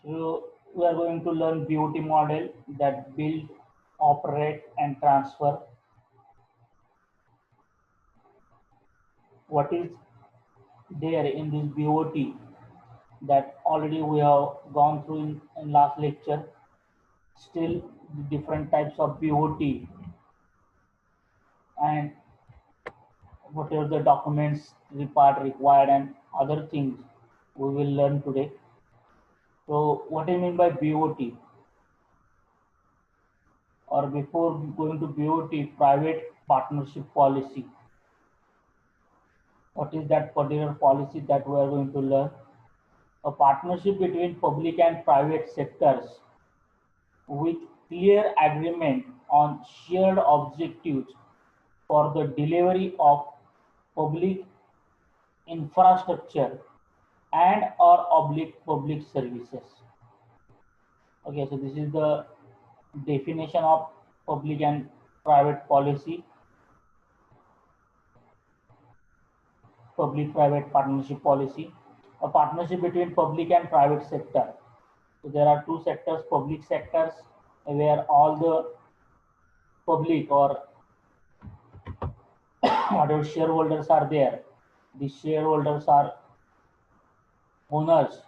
So we are going to learn BOT model that build, operate and transfer. What is there in this BOT that already we have gone through in last lecture. Still different types of BOT and whatever the documents part required and other things we will learn today. So what I mean by BOT, or before going to BOT, private partnership policy. What is that particular policy that we are going to learn? A partnership between public and private sectors with clear agreement on shared objectives for the delivery of public infrastructure and or public services. Okay, so this is the definition of public and private policy, public-private partnership policy, a partnership between public and private sector. So there are two sectors, public sectors, where all the public or whatever shareholders are there. The shareholders are owners,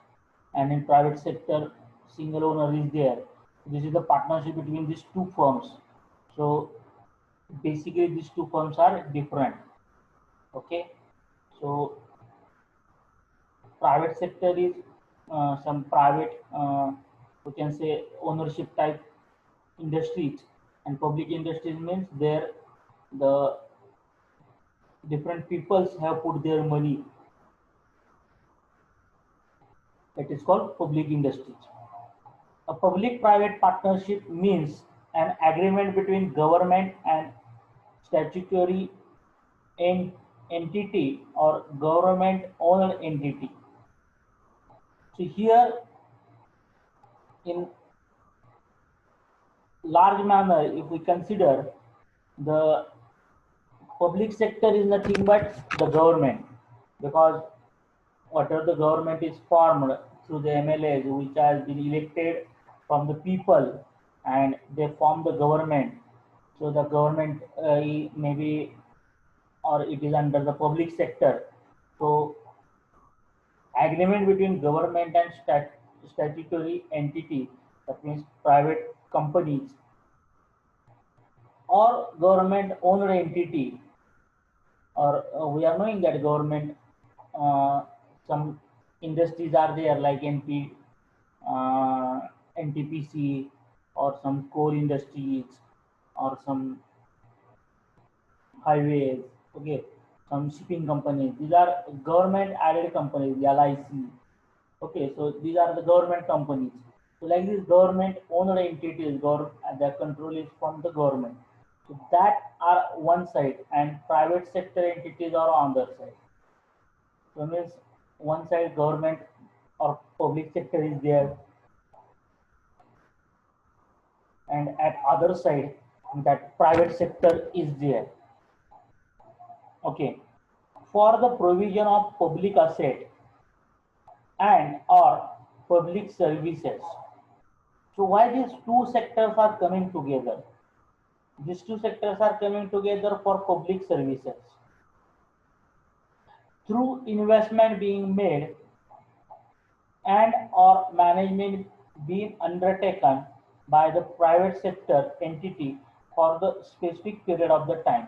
and in private sector, single owner is there. This is the partnership between these two firms. So basically, these two firms are different. Okay, so private sector is some private, we can say ownership type industries, and public industries means there the different peoples have put their money. That is called public industries. A public-private partnership means an agreement between government and statutory entity or government owner entity. So here in large manner, if we consider, the public sector is nothing but the government, because whatever the government is formed through the MLAs which has been elected from the people, and they form the government. So the government maybe, or it is under the public sector. So agreement between government and statutory entity, that means private companies or government owned entity, or we are knowing that government, some industries are there like NTPC, or some coal industries, or some highways, okay, some shipping companies. These are government added companies, LIC. Okay, so these are the government companies. So like this government owned entities, their control is from the government. So that are one side, and private sector entities are on the other side. So means one side government or public sector is there, and at other side that private sector is there. Okay, for the provision of public asset and or public services. So why these two sectors are coming together? These two sectors are coming together for public services. Through investment being made and or management being undertaken by the private sector entity for the specific period of the time.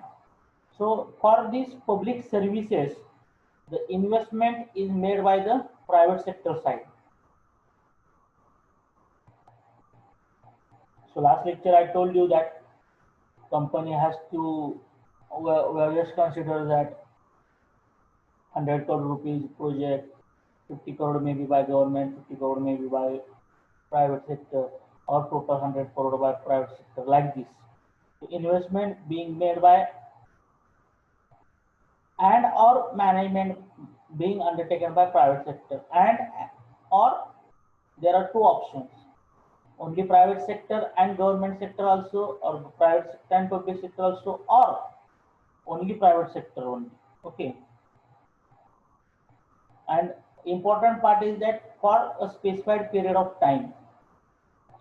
So for these public services, the investment is made by the private sector side. So last lecture I told you that company has to, we have just consider that 100 crore rupees project, 50 crore maybe by government, 50 crore maybe by private sector, or total 100 crore by private sector, like this. So investment being made by and or management being undertaken by private sector, and or there are two options, only private sector and government sector also, or private sector and public sector also, or only private sector only. Okay, and important part is that for a specified period of time.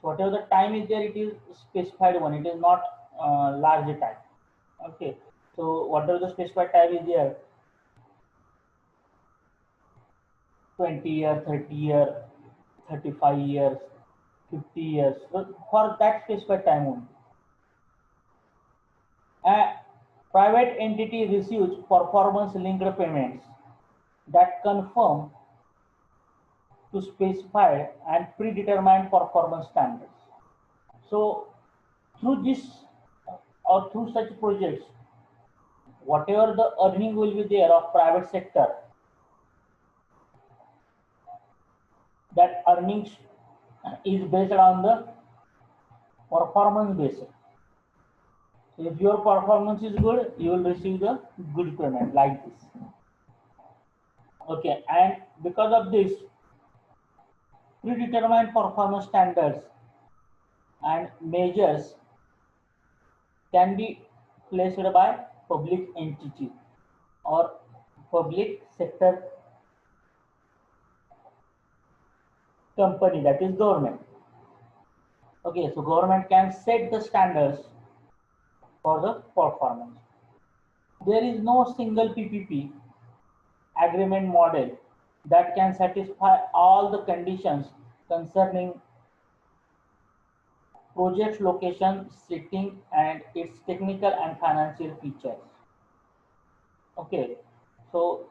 So whatever the time is there, it is specified one. It is not large time. Okay. So whatever the specified time is there, 20 year, 30 year, 35 years, 50 years. So for that specified time only. A private entity receives performance-linked payments that confirm to specified and predetermined performance standards. So through this or through such projects, whatever the earning will be there of private sector, that earnings is based on the performance basis. So if your performance is good, you will receive the good payment like this. Okay, and because of this, predetermined performance standards and measures can be placed by public entity or public sector company, that is government. Okay, so government can set the standards for the performance. There is no single PPP agreement model that can satisfy all the conditions concerning project location, setting, and its technical and financial features. Okay, so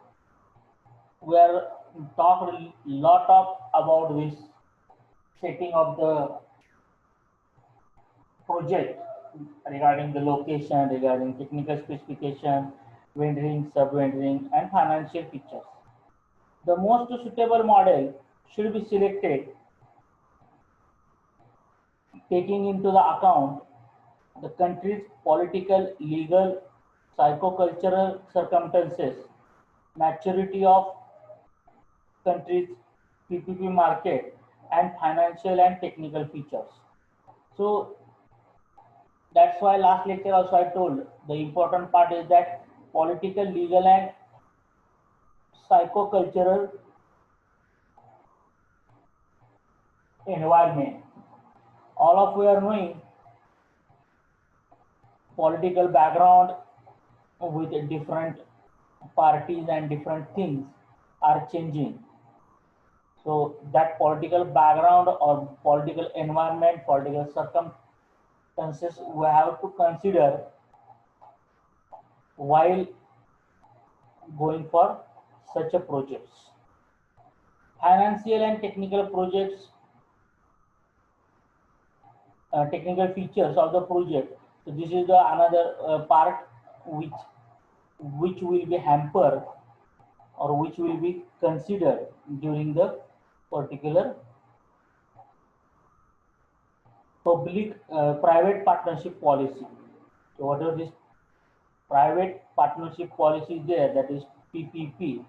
we are talked a lot of about this setting of the project regarding the location, regarding technical specification, rendering, sub-rendering, and financial features. The most suitable model should be selected taking into the account the country's political, legal, psycho-cultural circumstances, maturity of country's PPP market, and financial and technical features. So that's why last lecture also I told the important part is that political, legal, and psycho-cultural environment. All of we are knowing political background with different parties and different things are changing. So that political background or political environment, political circumstances we have to consider while going for such a projects. Financial and technical projects, technical features of the project. So this is the another part which will be hampered or which will be considered during the particular public private partnership policy. So whatever this private partnership policy is there, that is PPP.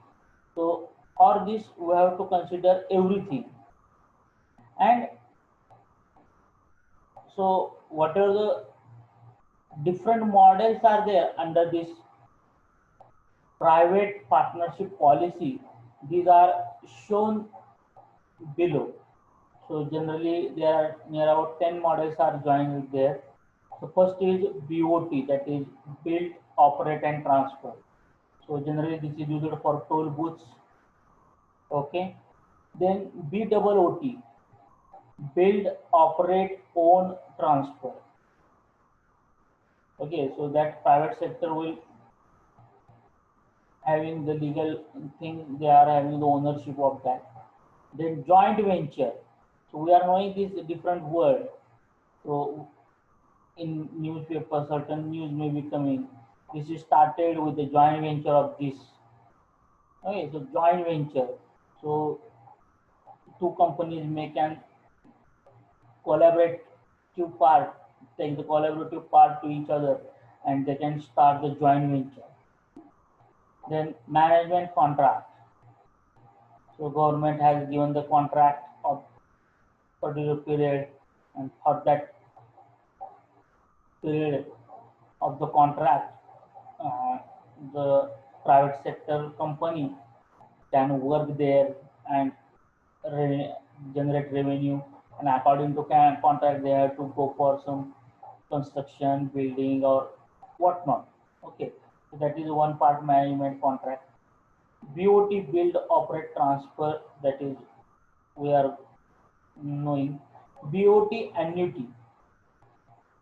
So for this we have to consider everything. And so whatever the different models are there under this private partnership policy, these are shown below. So generally there are near about 10 models are joined there. The first is BOT, that is build, operate, and transfer. So generally this is used for toll booths. Okay. Then BOOT, build, operate, own, transfer. Okay, so that private sector will having the legal thing, they are having the ownership of that. Then joint venture. So we are knowing this different word. So in newspaper, certain news may be coming. This is started with the joint venture of this. Okay, so joint venture. So two companies can collaborate two part, take the collaborative part to each other, and they can start the joint venture. Then management contract. So government has given the contract of particular period, and for that period of the contract, the private sector company can work there and re generate revenue. And according to contract, they have to go for some construction, building, or whatnot. Okay, so that is one part management contract. BOT, build, operate, transfer, that is we are knowing. BOT annuity,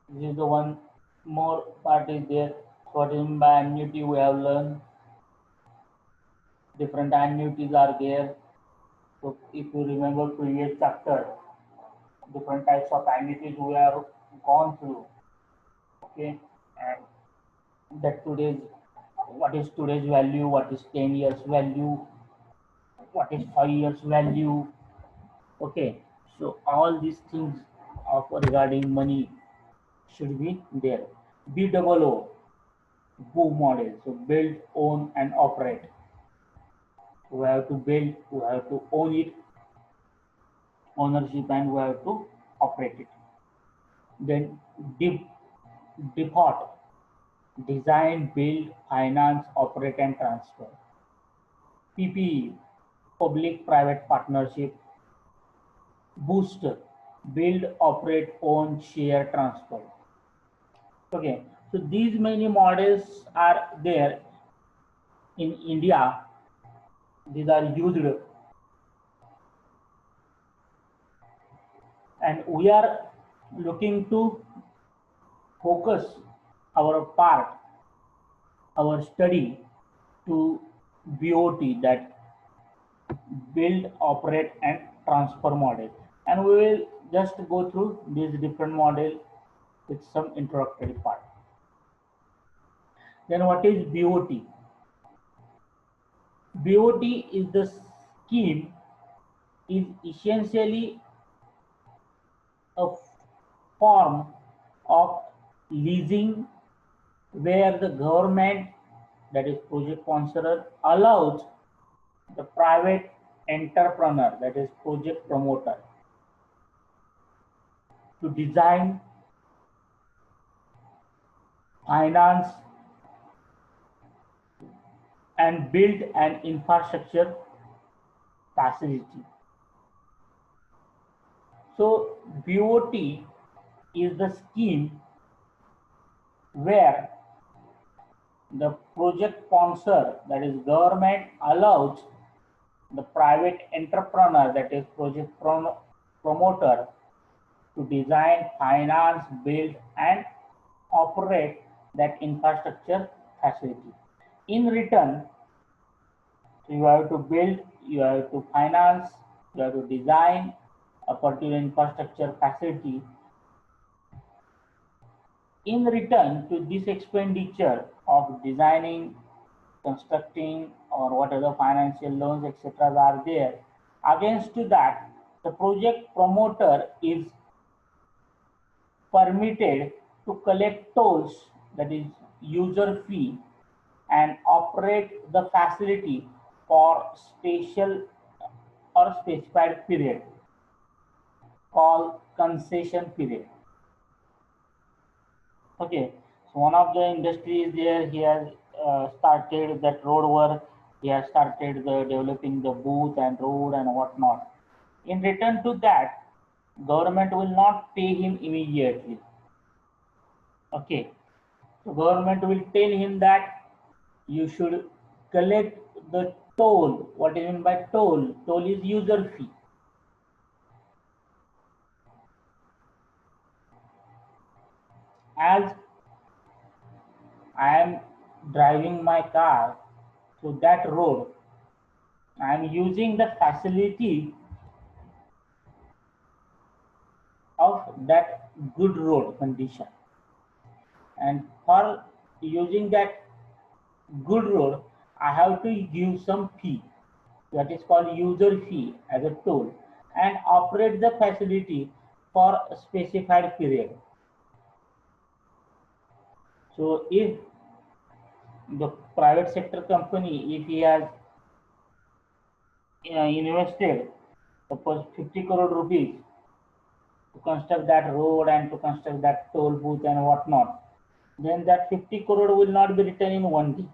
this is the one more part is there. So what is meant by annuity? We have learned different annuities are there. So if you remember previous chapter, different types of annuities we have gone through. Okay, and that today's what is today's value, what is 10 years value, what is 5 years value. Okay, so all these things of regarding money should be there. BOO, BOO model. So build, own, and operate. We have to build, we have to own it, ownership, and we have to operate it. Then DPOT, design, build, finance, operate, and transfer. PPE, public-private partnership. Booster, build, operate, own, share, transfer. Okay, so these many models are there in India. These are used, and we are looking to focus our part, our study to BOT, that build, operate, and transfer model. And we will just go through these different models with some introductory part. Then what is BOT? BOT is the scheme, is essentially a form of leasing where the government, that is project sponsor, allows the private entrepreneur, that is project promoter, to design, finance, and build an infrastructure facility. So BOT is the scheme where the project sponsor, that is government, allows the private entrepreneur, that is project promoter, to design, finance, build, and operate that infrastructure facility. In return, you have to build, you have to finance, you have to design a particular infrastructure facility. In return to this expenditure of designing, constructing, or whatever financial loans, etc. are there, against to that, the project promoter is permitted to collect tolls, that is user fee, and operate the facility for special or specified period called concession period. Okay, so one of the industries there, he has started that road work, he has started developing the booth and road and whatnot. In return to that, government will not pay him immediately. Okay, so government will tell him that you should collect the toll. What is meant by toll? Toll is user fee. As I am driving my car to that road, I am using the facility of that good road condition. And for using that good road, I have to give some fee, that is called user fee, as a toll, and operate the facility for a specified period. So if the private sector company, if he has invested suppose 50 crore rupees to construct that road and to construct that toll booth and whatnot, then that 50 crore will not be returned in one day.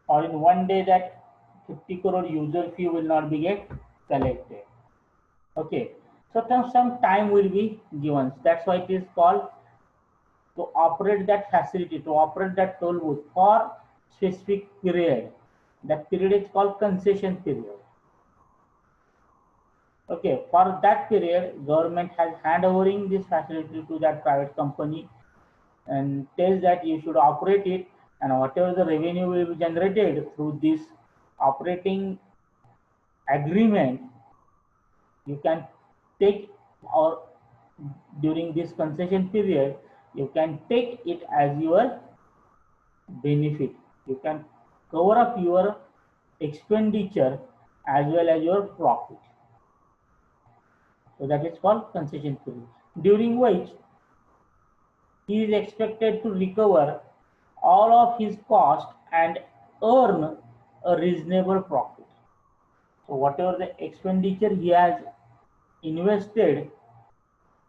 Or in one day that 50 crore user fee will not be get collected. Okay, so some time will be given. That's why it is called to operate that facility, to operate that toll booth for specific period. That period is called concession period. Okay, for that period, government has handovering this facility to that private company and tells that you should operate it, and whatever the revenue will be generated through this operating agreement, you can take, or during this concession period, you can take it as your benefit. You can cover up your expenditure as well as your profit. So that is called concession period, during which he is expected to recover all of his cost and earn a reasonable profit. So whatever the expenditure he has invested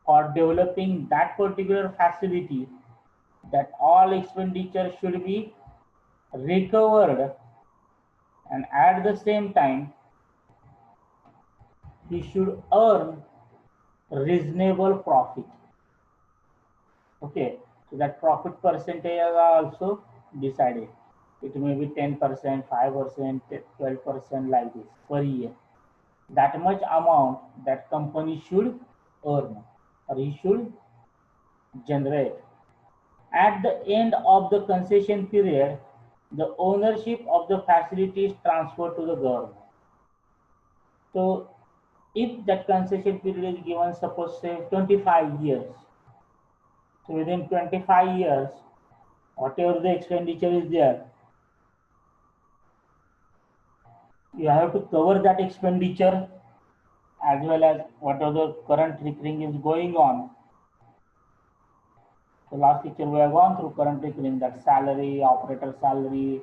for developing that particular facility, that all expenditure should be recovered, and at the same time he should earn reasonable profit. Okay, so that profit percentage are also decided. It may be 10%, 5%, 12%, like this per year. That much amount that company should earn, or he should generate. At the end of the concession period, the ownership of the facility is transferred to the government. So if that concession period is given, suppose say 25 years, so within 25 years, whatever the expenditure is there, you have to cover that expenditure as well as whatever the current recurring is going on. So last lecture we have gone through current recurring, that salary, operator salary,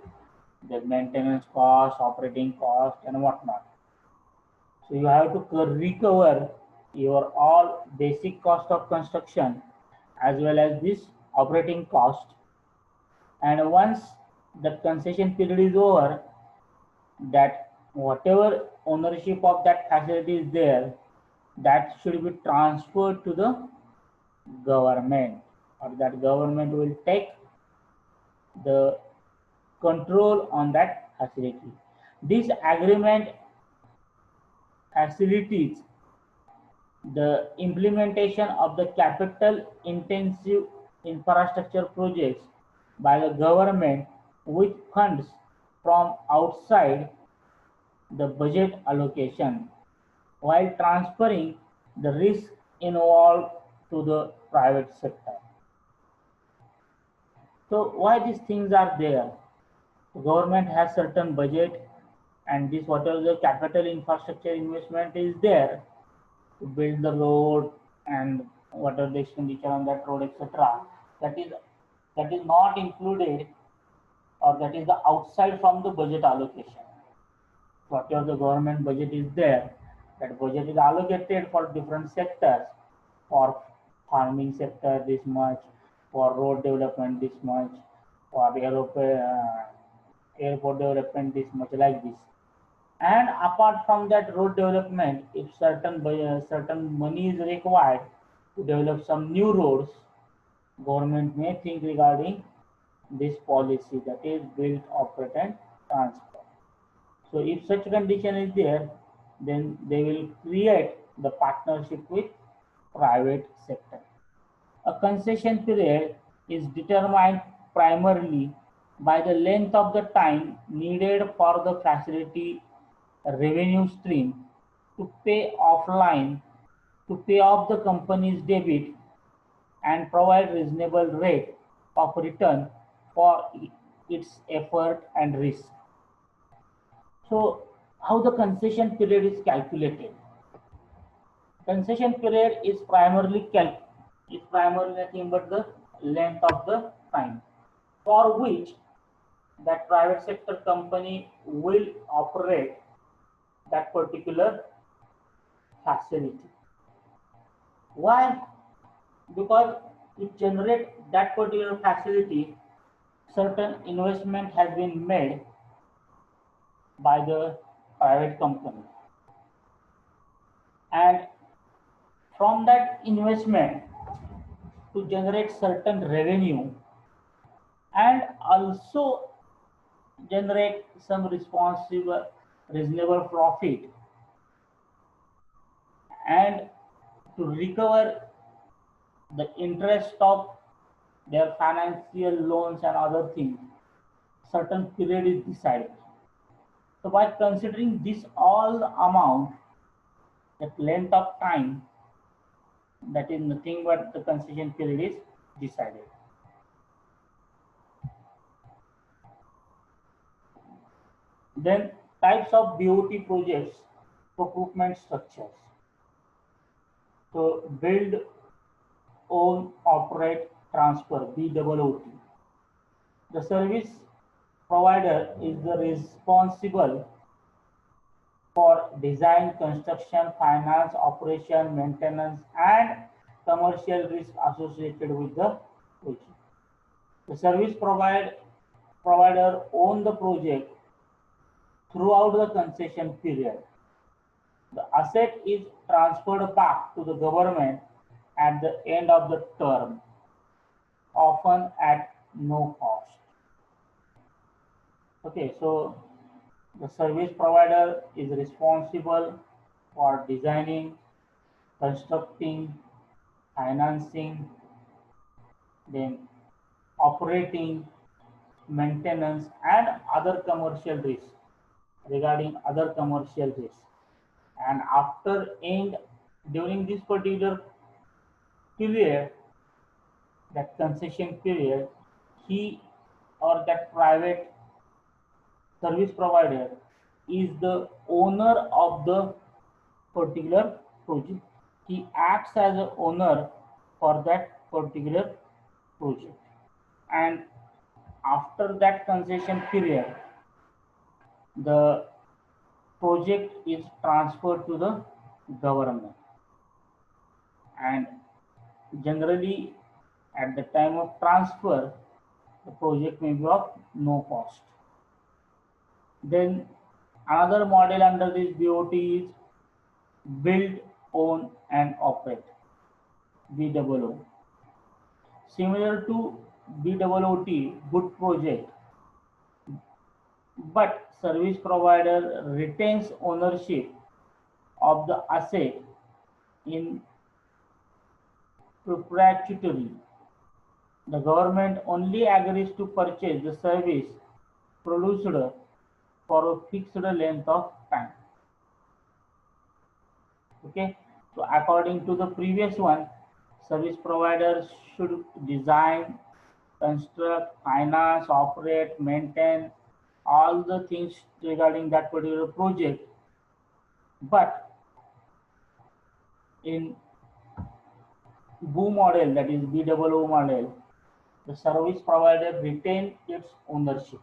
the maintenance cost, operating cost, and whatnot. So you have to recover your all basic cost of construction as well as this operating cost. And once the concession period is over, that whatever ownership of that facility is there, that should be transferred to the government, or that government will take the control on that facility. This agreement facilitates the implementation of the capital intensive infrastructure projects by the government with funds from outside the budget allocation, while transferring the risk involved to the private sector. So why these things are there? The government has certain budget, and this whatever the capital infrastructure investment is there to build the road and whatever the expenditure on that road, etc. That is not included, or that is the outside from the budget allocation. Whatever the government budget is there, that budget is allocated for different sectors. For farming sector this much, for road development this much, for airport development this much, like this. And apart from that road development, if certain money is required to develop some new roads, government may think regarding this policy, that is build, operate, and transfer. So if such condition is there, then they will create the partnership with private sector. A concession period is determined primarily by the length of the time needed for the facility revenue stream to pay off the company's debit and provide reasonable rate of return for its effort and risk. So how the concession period is calculated? Concession period is primarily nothing but the length of the time for which that private sector company will operate that particular facility. Why? Because to generate that particular facility, certain investment has been made by the private company. And from that investment to generate certain revenue and also generate some responsible, reasonable profit, and to recover the interest of their financial loans and other things, certain period is decided. So by considering this all amount, that length of time, that is nothing but the concession period is decided. Then types of BOT projects, procurement structures. So build, own, operate, transfer, BOOT. The service provider is the responsible for design, construction, finance, operation, maintenance, and commercial risk associated with the project. The service provider own the project throughout the concession period. The asset is transferred back to the government at the end of the term, often at no cost. Okay, so the service provider is responsible for designing, constructing, financing, then operating, maintenance, and other commercial risks, regarding other commercial risks. And after end, during this particular period, that concession period, he or that private service provider is the owner of the particular project. He acts as an owner for that particular project. And after that concession period, the project is transferred to the government. And generally, at the time of transfer, the project may be of no cost. Then another model under this BOT is build, own, and operate, BOO. Similar to BOOT, good project, but service provider retains ownership of the asset in perpetuity. The government only agrees to purchase the service produced for a fixed length of time. Okay, so according to the previous one, service providers should design, construct, finance, operate, maintain all the things regarding that particular project. But in BOO model, that is BOO model, the service provider retains its ownership.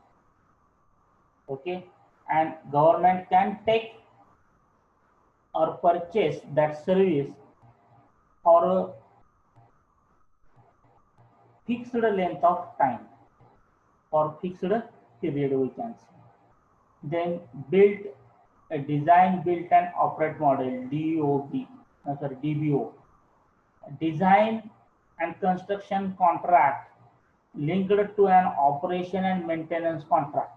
Okay, and government can take or purchase that service for a fixed length of time or fixed period, we can say. Then build a design, build and operate model, DBO. Design and construction contract linked to an operation and maintenance contract.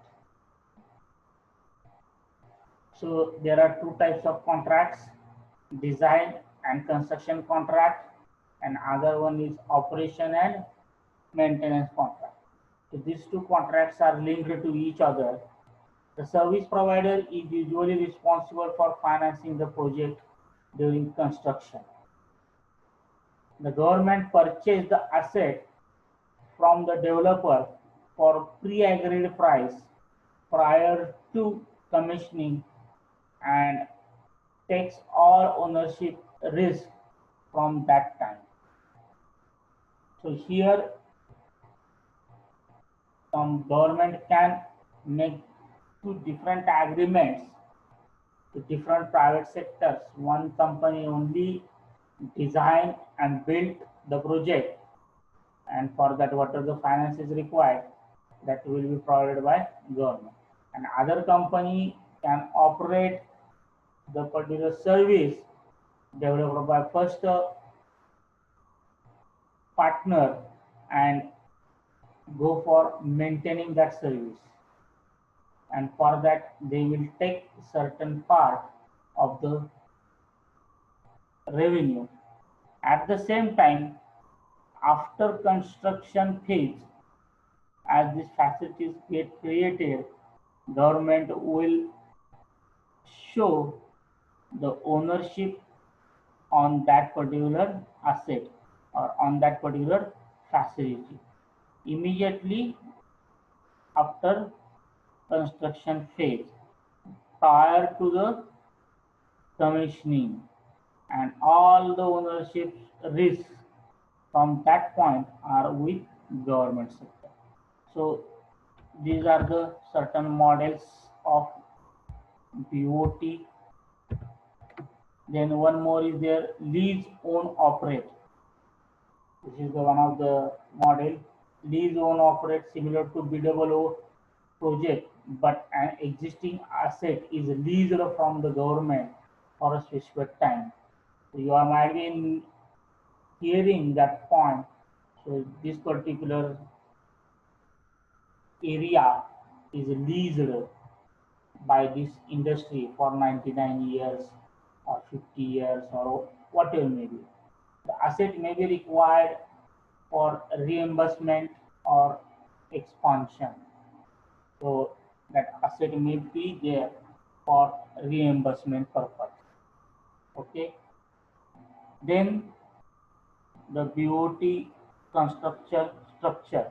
So there are two types of contracts, design and construction contract, and other one is operation and maintenance contract. So these two contracts are linked to each other. The service provider is usually responsible for financing the project during construction. The government purchased the asset from the developer for pre-agreed price prior to commissioning and takes all ownership risk from that time. So here some government can make two different agreements to different private sectors. One company only design and build the project, and for that whatever the finance is required, that will be provided by government. And other company can operate the particular service developed by first partner and go for maintaining that service, and for that they will take certain part of the revenue. At the same time, after construction phase, as these facilities get created, government will show the ownership on that particular asset or on that particular facility immediately after construction phase, prior to the commissioning, and all the ownership risks from that point are with government sector. So these are the certain models of BOT. Then one more is there, lease own operate. This is the one of the model. Lease own operate similar to BOO project, but an existing asset is leased from the government for a specific time. So you are might be hearing that point. So this particular area is leased by this industry for 99 years or 50 years or whatever may be. The asset may be required for reimbursement or expansion. So that asset may be there for reimbursement purpose. Okay. Then the BOT construction structure.